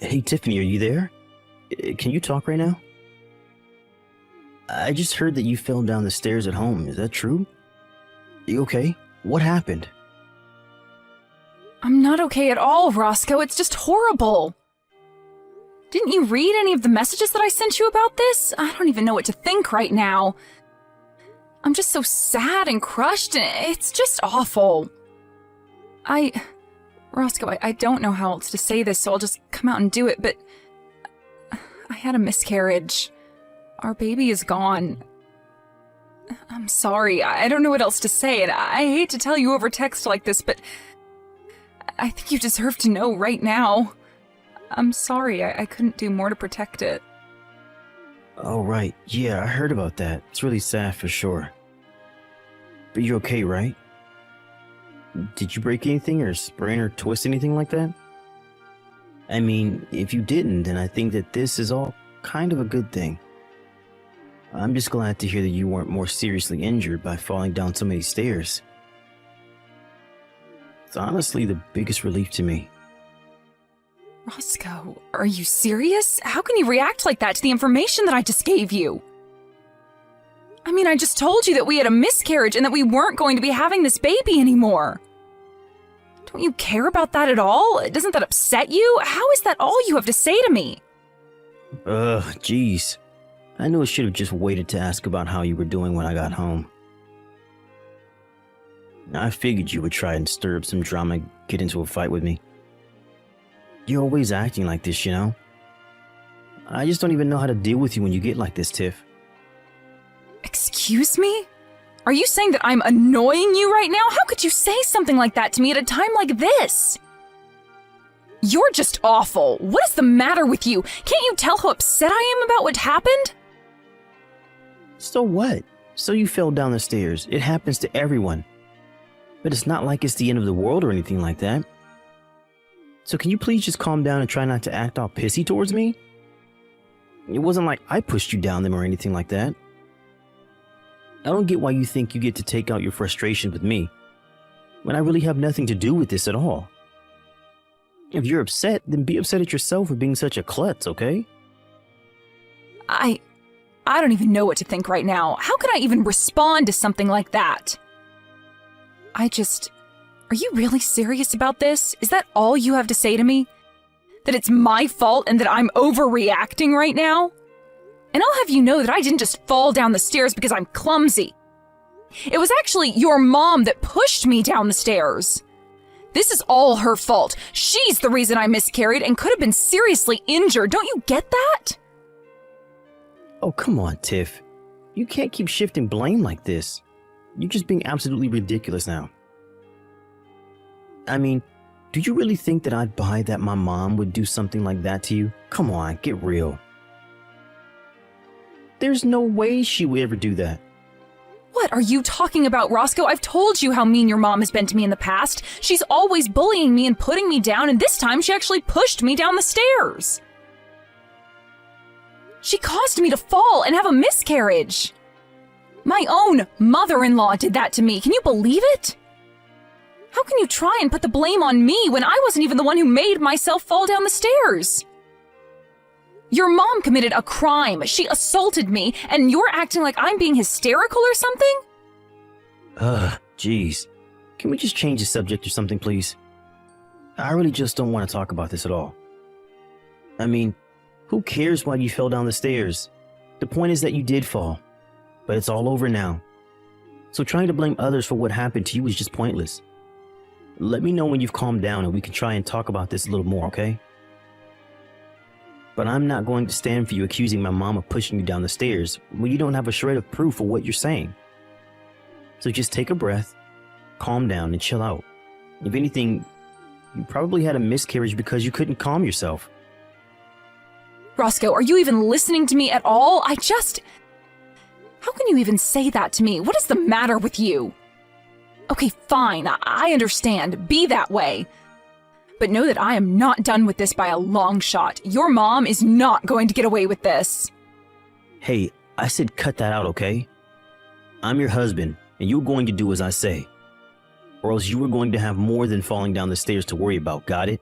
Hey, Tiffany, are you there? Can you talk right now? I just heard that you fell down the stairs at home. Is that true? You okay? What happened? I'm not okay at all, Roscoe. It's just horrible. Didn't you read any of the messages that I sent you about this? I don't even know what to think right now. I'm just so sad and crushed, and it's just awful. Roscoe, I don't know how else to say this, so I'll just come out and do it, but I had a miscarriage. Our baby is gone. I'm sorry. I don't know what else to say, and I hate to tell you over text like this, but I think you deserve to know right now. I'm sorry. I couldn't do more to protect it. Oh, right. Yeah, I heard about that. It's really sad for sure. But you're okay, right? Did you break anything or sprain or twist anything like that? I mean, if you didn't, then I think that this is all kind of a good thing. I'm just glad to hear that you weren't more seriously injured by falling down so many stairs. It's honestly the biggest relief to me. Roscoe, are you serious? How can you react like that to the information that I just gave you? I mean, I just told you that we had a miscarriage and that we weren't going to be having this baby anymore. Don't you care about that at all? Doesn't that upset you? How is that all you have to say to me? Jeez. I knew I should have just waited to ask about how you were doing when I got home. I figured you would try and stir up some drama and get into a fight with me. You're always acting like this, you know? I just don't even know how to deal with you when you get like this, Tiff. Excuse me? Are you saying that I'm annoying you right now? How could you say something like that to me at a time like this? You're just awful. What is the matter with you? Can't you tell how upset I am about what happened? So what? So you fell down the stairs. It happens to everyone. But it's not like it's the end of the world or anything like that. So can you please just calm down and try not to act all pissy towards me? It wasn't like I pushed you down them or anything like that. I don't get why you think you get to take out your frustration with me, when I really have nothing to do with this at all. If you're upset, then be upset at yourself for being such a klutz, okay? I don't even know what to think right now. How could I even respond to something like that? Are you really serious about this? Is that all you have to say to me? That it's my fault and that I'm overreacting right now? And I'll have you know that I didn't just fall down the stairs because I'm clumsy. It was actually your mom that pushed me down the stairs. This is all her fault. She's the reason I miscarried and could have been seriously injured. Don't you get that? Oh, come on, Tiff. You can't keep shifting blame like this. You're just being absolutely ridiculous now. I mean, do you really think that I'd buy that my mom would do something like that to you? Come on, get real. There's no way she would ever do that. What are you talking about, Roscoe? I've told you how mean your mom has been to me in the past. She's always bullying me and putting me down, and this time she actually pushed me down the stairs. She caused me to fall and have a miscarriage. My own mother-in-law did that to me. Can you believe it? How can you try and put the blame on me when I wasn't even the one who made myself fall down the stairs? Your mom committed a crime. She assaulted me, and you're acting like I'm being hysterical or something? Jeez. Can we just change the subject or something, please? I really just don't want to talk about this at all. I mean, who cares why you fell down the stairs? The point is that you did fall. But it's all over now. So trying to blame others for what happened to you is just pointless. Let me know when you've calmed down and we can try and talk about this a little more, okay? But I'm not going to stand for you accusing my mom of pushing you down the stairs when you don't have a shred of proof of what you're saying. So just take a breath, calm down, and chill out. If anything, you probably had a miscarriage because you couldn't calm yourself. Roscoe, are you even listening to me at all? How can you even say that to me? What is the matter with you? Okay, fine, I understand. Be that way. But know that I am not done with this by a long shot. Your mom is not going to get away with this. Hey, I said cut that out, okay? I'm your husband, and you're going to do as I say. Or else you are going to have more than falling down the stairs to worry about, got it?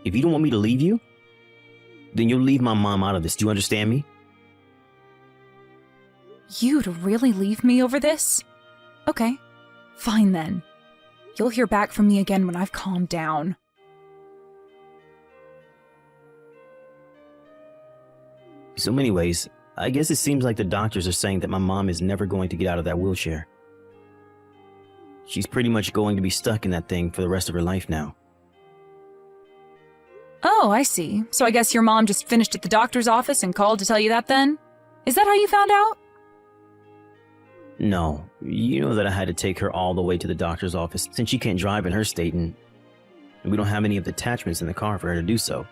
If you don't want me to leave you, then you'll leave my mom out of this. Do you understand me? You'd really leave me over this? Okay, fine then. You'll hear back from me again when I've calmed down. So anyways, I guess it seems like the doctors are saying that my mom is never going to get out of that wheelchair. She's pretty much going to be stuck in that thing for the rest of her life now. Oh, I see. So I guess your mom just finished at the doctor's office and called to tell you that then? Is that how you found out? No, you know that I had to take her all the way to the doctor's office since she can't drive in her state and we don't have any of the attachments in the car for her to do so.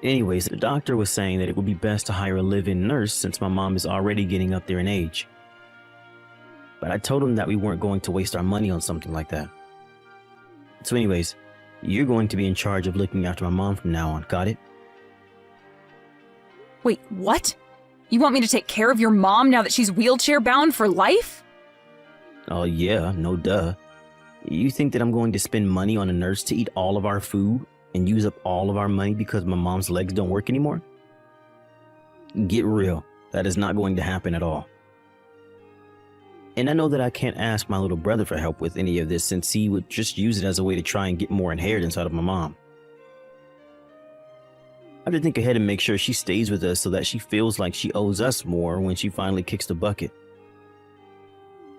Anyways, the doctor was saying that it would be best to hire a live-in nurse since my mom is already getting up there in age. But I told him that we weren't going to waste our money on something like that. So anyways, you're going to be in charge of looking after my mom from now on, got it? Wait, what? You want me to take care of your mom now that she's wheelchair-bound for life? Oh yeah, no duh. You think that I'm going to spend money on a nurse to eat all of our food and use up all of our money because my mom's legs don't work anymore? Get real. That is not going to happen at all. And I know that I can't ask my little brother for help with any of this since he would just use it as a way to try and get more inheritance out of my mom. I have to think ahead and make sure she stays with us so that she feels like she owes us more when she finally kicks the bucket.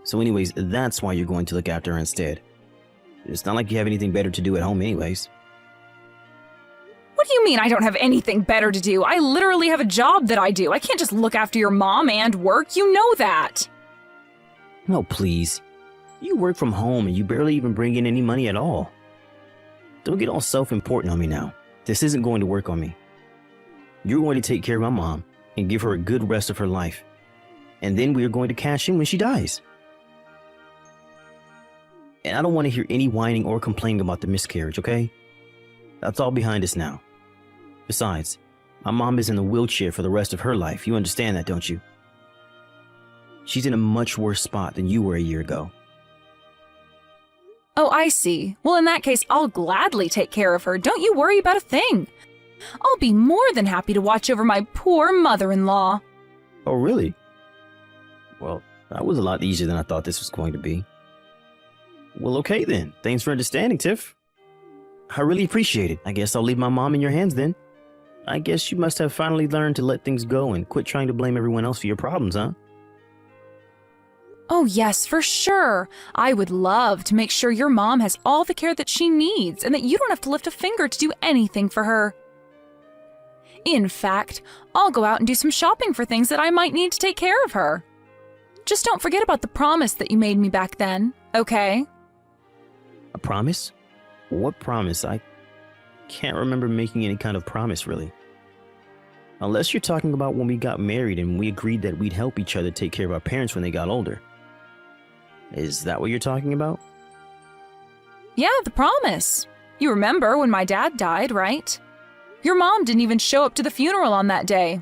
So anyways, that's why you're going to look after her instead. It's not like you have anything better to do at home anyways. What do you mean I don't have anything better to do? I literally have a job that I do. I can't just look after your mom and work. You know that. No, please. You work from home and you barely even bring in any money at all. Don't get all self-important on me now. This isn't going to work on me. You're going to take care of my mom and give her a good rest of her life. And then we are going to cash in when she dies. And I don't want to hear any whining or complaining about the miscarriage, okay? That's all behind us now. Besides, my mom is in a wheelchair for the rest of her life. You understand that, don't you? She's in a much worse spot than you were a year ago. Oh, I see. Well, in that case, I'll gladly take care of her. Don't you worry about a thing. I'll be more than happy to watch over my poor mother-in-law. Oh, really? Well, that was a lot easier than I thought this was going to be. Well, okay then. Thanks for understanding, Tiff. I really appreciate it. I guess I'll leave my mom in your hands then. I guess you must have finally learned to let things go and quit trying to blame everyone else for your problems, huh? Oh, yes, for sure. I would love to make sure your mom has all the care that she needs and that you don't have to lift a finger to do anything for her. In fact, I'll go out and do some shopping for things that I might need to take care of her. Just don't forget about the promise that you made me back then, okay? A promise? What promise? I can't remember making any kind of promise, really. Unless you're talking about when we got married and we agreed that we'd help each other take care of our parents when they got older. Is that what you're talking about? Yeah, the promise. You remember when my dad died, right? Your mom didn't even show up to the funeral on that day.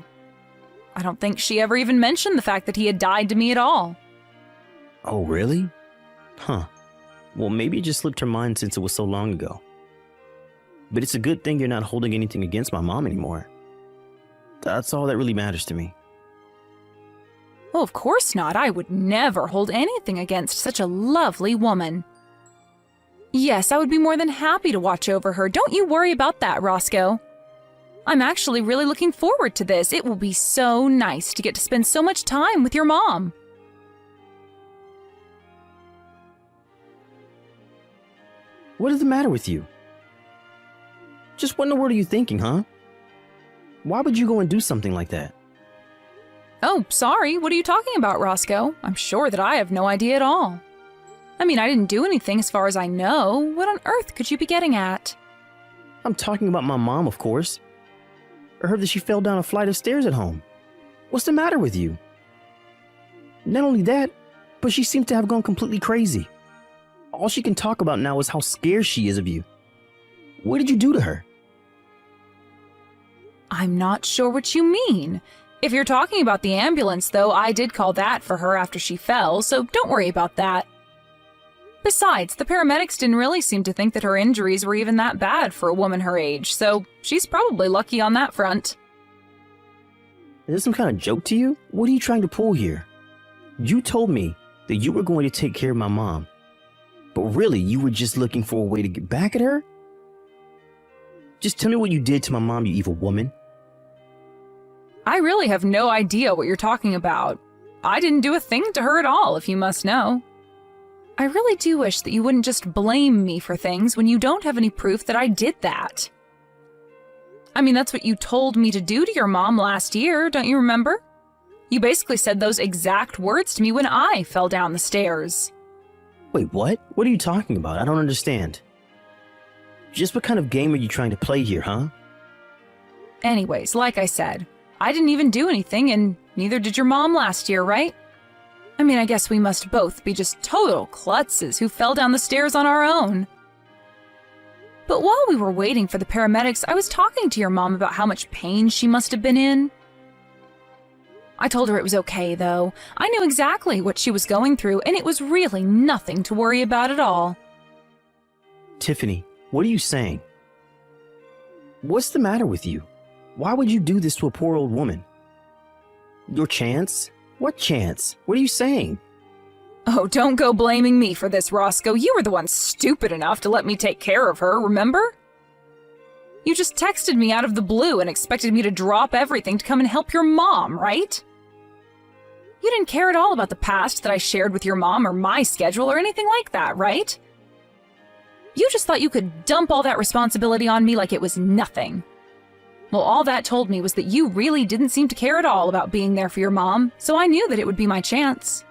I don't think she ever even mentioned the fact that he had died to me at all. Oh, really? Huh. Well, maybe it just slipped her mind since it was so long ago. But it's a good thing you're not holding anything against my mom anymore. That's all that really matters to me. Well, of course not. I would never hold anything against such a lovely woman. Yes, I would be more than happy to watch over her. Don't you worry about that, Roscoe. I'm actually really looking forward to this. It will be so nice to get to spend so much time with your mom. What is the matter with you? Just what in the world are you thinking, huh? Why would you go and do something like that? Oh, sorry. What are you talking about, Roscoe? I'm sure that I have no idea at all. I mean, I didn't do anything as far as I know. What on earth could you be getting at? I'm talking about my mom, of course. I heard that she fell down a flight of stairs at home. What's the matter with you? Not only that, but she seems to have gone completely crazy. All she can talk about now is how scared she is of you. What did you do to her? I'm not sure what you mean. If you're talking about the ambulance, though, I did call that for her after she fell, so don't worry about that. Besides, the paramedics didn't really seem to think that her injuries were even that bad for a woman her age, so she's probably lucky on that front. Is this some kind of joke to you? What are you trying to pull here? You told me that you were going to take care of my mom, but really you were just looking for a way to get back at her? Just tell me what you did to my mom, you evil woman. I really have no idea what you're talking about. I didn't do a thing to her at all, if you must know. I really do wish that you wouldn't just blame me for things when you don't have any proof that I did that. I mean, that's what you told me to do to your mom last year, don't you remember? You basically said those exact words to me when I fell down the stairs. Wait, what? What are you talking about? I don't understand. Just what kind of game are you trying to play here, huh? Anyways, like I said, I didn't even do anything, and neither did your mom last year, right? I mean, I guess we must both be just total klutzes who fell down the stairs on our own. But while we were waiting for the paramedics, I was talking to your mom about how much pain she must have been in. I told her it was okay, though. I knew exactly what she was going through, and it was really nothing to worry about at all. Tiffany, what are you saying? What's the matter with you? Why would you do this to a poor old woman? Your chance? What chance? What are you saying? Oh, don't go blaming me for this, Roscoe. You were the one stupid enough to let me take care of her, remember? You just texted me out of the blue and expected me to drop everything to come and help your mom, right? You didn't care at all about the past that I shared with your mom or my schedule or anything like that, right? You just thought you could dump all that responsibility on me like it was nothing. Well, all that told me was that you really didn't seem to care at all about being there for your mom, so I knew that it would be my chance.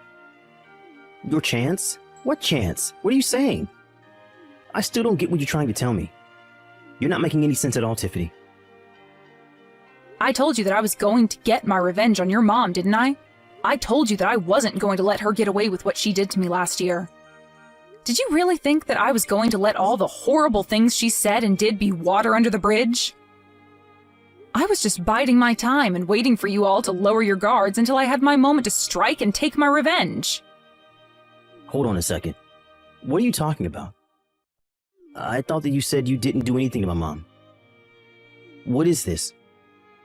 Your chance? What chance? What are you saying? I still don't get what you're trying to tell me. You're not making any sense at all, Tiffany. I told you that I was going to get my revenge on your mom, didn't I? I told you that I wasn't going to let her get away with what she did to me last year. Did you really think that I was going to let all the horrible things she said and did be water under the bridge? I was just biding my time and waiting for you all to lower your guards until I had my moment to strike and take my revenge. Hold on a second. What are you talking about? I thought that you said you didn't do anything to my mom. What is this?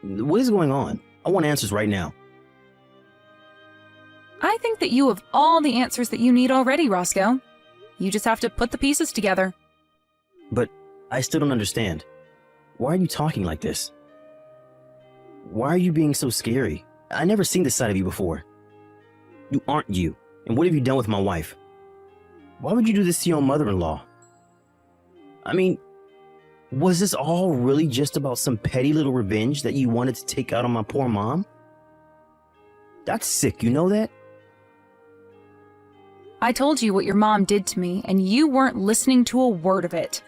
What is going on? I want answers right now. I think that you have all the answers that you need already, Roscoe. You just have to put the pieces together. But I still don't understand. Why are you talking like this? Why are you being so scary? I never seen this side of you before. You aren't you. And what have you done with my wife? Why would you do this to your own mother-in-law? I mean, was this all really just about some petty little revenge that you wanted to take out on my poor mom? That's sick, you know that? I told you what your mom did to me, and you weren't listening to a word of it.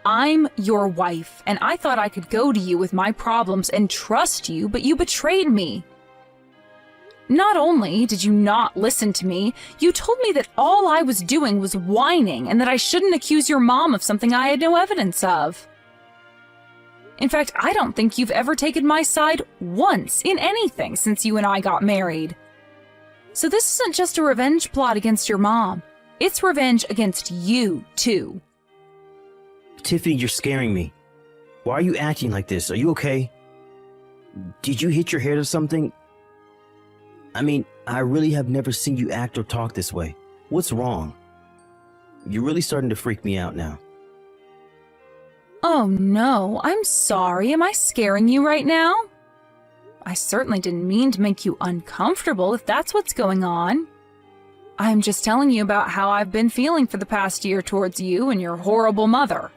I'm your wife, and I thought I could go to you with my problems and trust you, but you betrayed me. Not only did you not listen to me, you told me that all I was doing was whining and that I shouldn't accuse your mom of something I had no evidence of. In fact, I don't think you've ever taken my side once in anything since you and I got married. So this isn't just a revenge plot against your mom. It's revenge against you, too. Tiffany, you're scaring me. Why are you acting like this? Are you okay? Did you hit your head or something? I mean, I really have never seen you act or talk this way. What's wrong? You're really starting to freak me out now. Oh no, I'm sorry. Am I scaring you right now? I certainly didn't mean to make you uncomfortable if that's what's going on. I'm just telling you about how I've been feeling for the past year towards you and your horrible mother.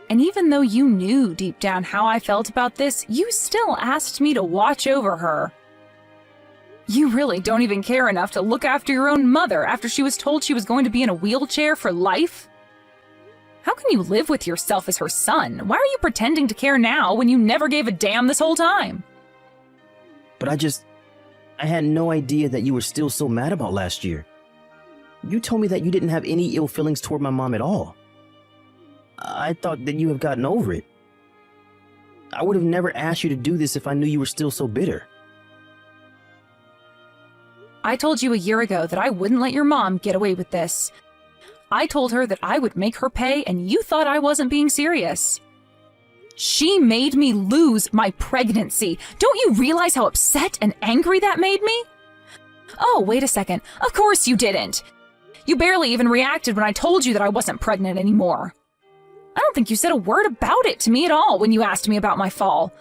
And even though you knew deep down how I felt about this, you still asked me to watch over her. You really don't even care enough to look after your own mother after she was told she was going to be in a wheelchair for life? How can you live with yourself as her son? Why are you pretending to care now when you never gave a damn this whole time? But I had no idea that you were still so mad about last year. You told me that you didn't have any ill feelings toward my mom at all. I thought that you have gotten over it. I would have never asked you to do this if I knew you were still so bitter. I told you a year ago that I wouldn't let your mom get away with this. I told her that I would make her pay, and you thought I wasn't being serious. She made me lose my pregnancy. Don't you realize how upset and angry that made me? Oh, wait a second. Of course you didn't. You barely even reacted when I told you that I wasn't pregnant anymore. I don't think you said a word about it to me at all when you asked me about my fall.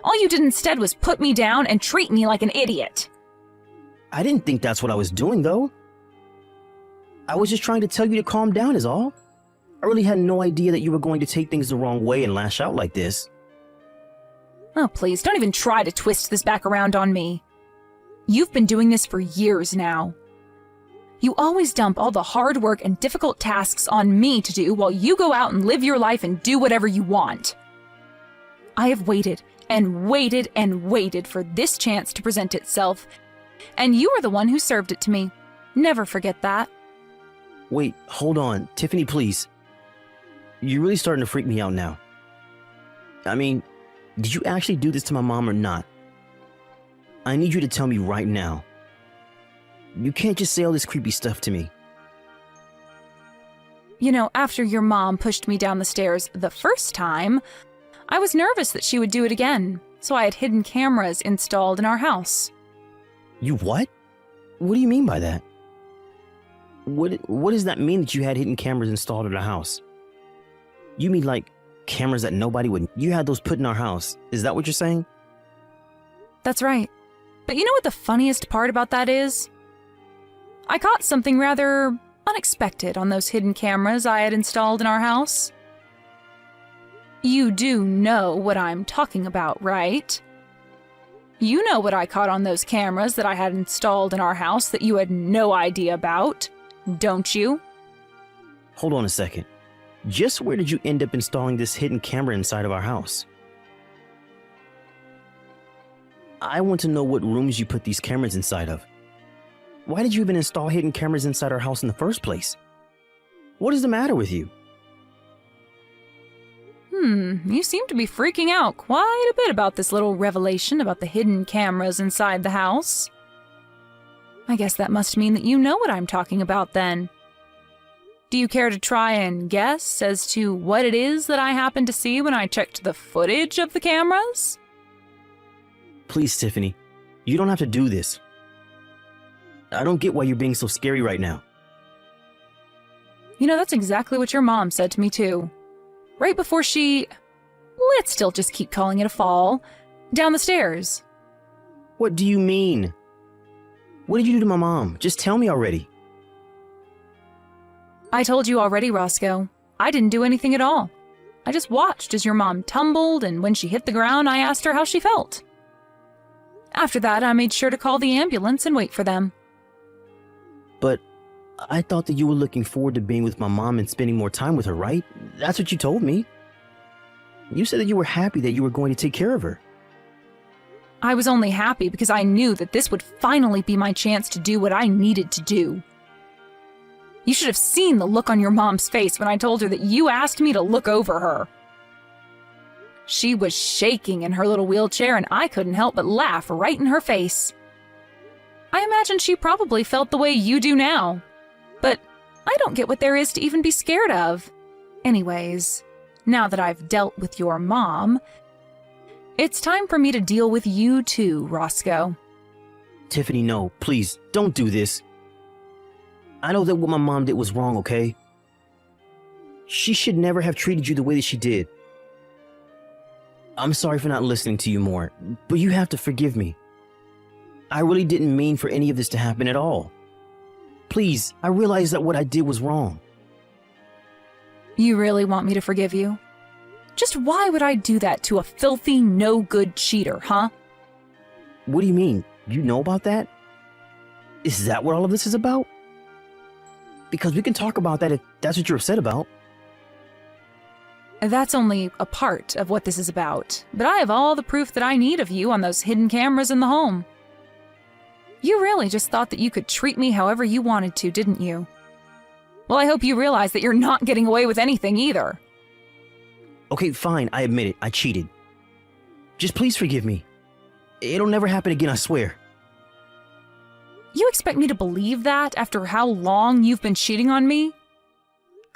All you did instead was put me down and treat me like an idiot. I didn't think that's what I was doing, though. I was just trying to tell you to calm down is all. I really had no idea that you were going to take things the wrong way and lash out like this. Oh, please, don't even try to twist this back around on me. You've been doing this for years now. You always dump all the hard work and difficult tasks on me to do while you go out and live your life and do whatever you want. I have waited and waited and waited for this chance to present itself, and you are the one who served it to me. Never forget that. Wait, hold on. Tiffany, please. You're really starting to freak me out now. I mean, did you actually do this to my mom or not? I need you to tell me right now. You can't just say all this creepy stuff to me. You know, after your mom pushed me down the stairs the first time, I was nervous that she would do it again, so I had hidden cameras installed in our house. You what? What do you mean by that? What does that mean that you had hidden cameras installed in our house? You mean like cameras that nobody would... You had those put in our house. Is that what you're saying? That's right. But you know what the funniest part about that is? I caught something rather unexpected on those hidden cameras I had installed in our house. You do know what I'm talking about, right? You know what I caught on those cameras that I had installed in our house that you had no idea about, don't you? Hold on a second. Just where did you end up installing this hidden camera inside of our house? I want to know what rooms you put these cameras inside of. Why did you even install hidden cameras inside our house in the first place? What is the matter with you? You seem to be freaking out quite a bit about this little revelation about the hidden cameras inside the house. I guess that must mean that you know what I'm talking about then. Do you care to try and guess as to what it is that I happened to see when I checked the footage of the cameras? Please, Tiffany, you don't have to do this. I don't get why you're being so scary right now. You know, that's exactly what your mom said to me too. Right before she... Let's still just keep calling it a fall. Down the stairs. What do you mean? What did you do to my mom? Just tell me already. I told you already, Roscoe. I didn't do anything at all. I just watched as your mom tumbled, and when she hit the ground, I asked her how she felt. After that, I made sure to call the ambulance and wait for them. But I thought that you were looking forward to being with my mom and spending more time with her, right? That's what you told me. You said that you were happy that you were going to take care of her. I was only happy because I knew that this would finally be my chance to do what I needed to do. You should have seen the look on your mom's face when I told her that you asked me to look over her. She was shaking in her little wheelchair, and I couldn't help but laugh right in her face. I imagine she probably felt the way you do now. But I don't get what there is to even be scared of. Anyways, now that I've dealt with your mom, it's time for me to deal with you too, Roscoe. Tiffany, no, please, don't do this. I know that what my mom did was wrong, okay? She should never have treated you the way that she did. I'm sorry for not listening to you more, but you have to forgive me. I really didn't mean for any of this to happen at all. Please, I realize that what I did was wrong. You really want me to forgive you? Just why would I do that to a filthy, no-good cheater, huh? What do you mean? You know about that? Is that what all of this is about? Because we can talk about that if that's what you're upset about. That's only a part of what this is about, but I have all the proof that I need of you on those hidden cameras in the home. You really just thought that you could treat me however you wanted to, didn't you? Well, I hope you realize that you're not getting away with anything either. Okay, fine, I admit it, I cheated. Just please forgive me. It'll never happen again, I swear. You expect me to believe that after how long you've been cheating on me?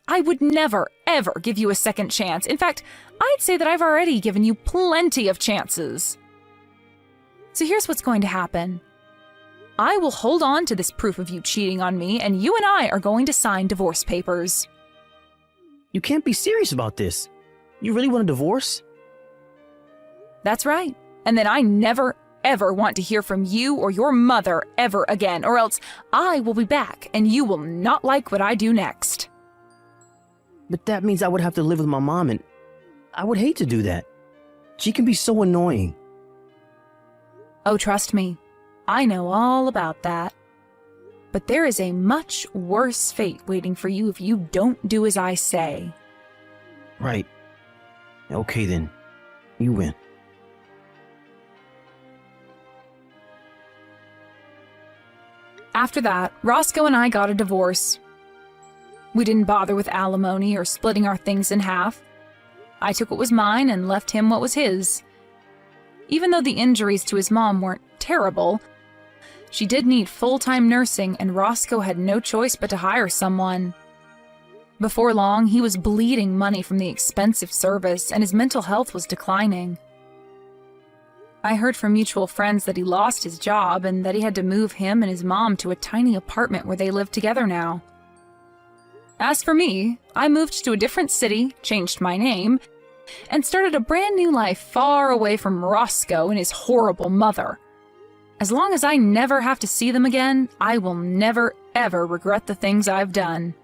I would never, ever give you a second chance. In fact, I'd say that I've already given you plenty of chances. So here's what's going to happen. I will hold on to this proof of you cheating on me, and you and I are going to sign divorce papers. You can't be serious about this. You really want a divorce? That's right. And then I never, ever want to hear from you or your mother ever again, or else I will be back and you will not like what I do next. But that means I would have to live with my mom, and I would hate to do that. She can be so annoying. Oh, trust me, I know all about that. But there is a much worse fate waiting for you if you don't do as I say. Right. Okay then. You win. After that, Roscoe and I got a divorce. We didn't bother with alimony or splitting our things in half. I took what was mine and left him what was his. Even though the injuries to his mom weren't terrible, she did need full-time nursing, and Roscoe had no choice but to hire someone. Before long, he was bleeding money from the expensive service, and his mental health was declining. I heard from mutual friends that he lost his job and that he had to move him and his mom to a tiny apartment where they live together now. As for me, I moved to a different city, changed my name, and started a brand new life far away from Roscoe and his horrible mother. As long as I never have to see them again, I will never, ever regret the things I've done.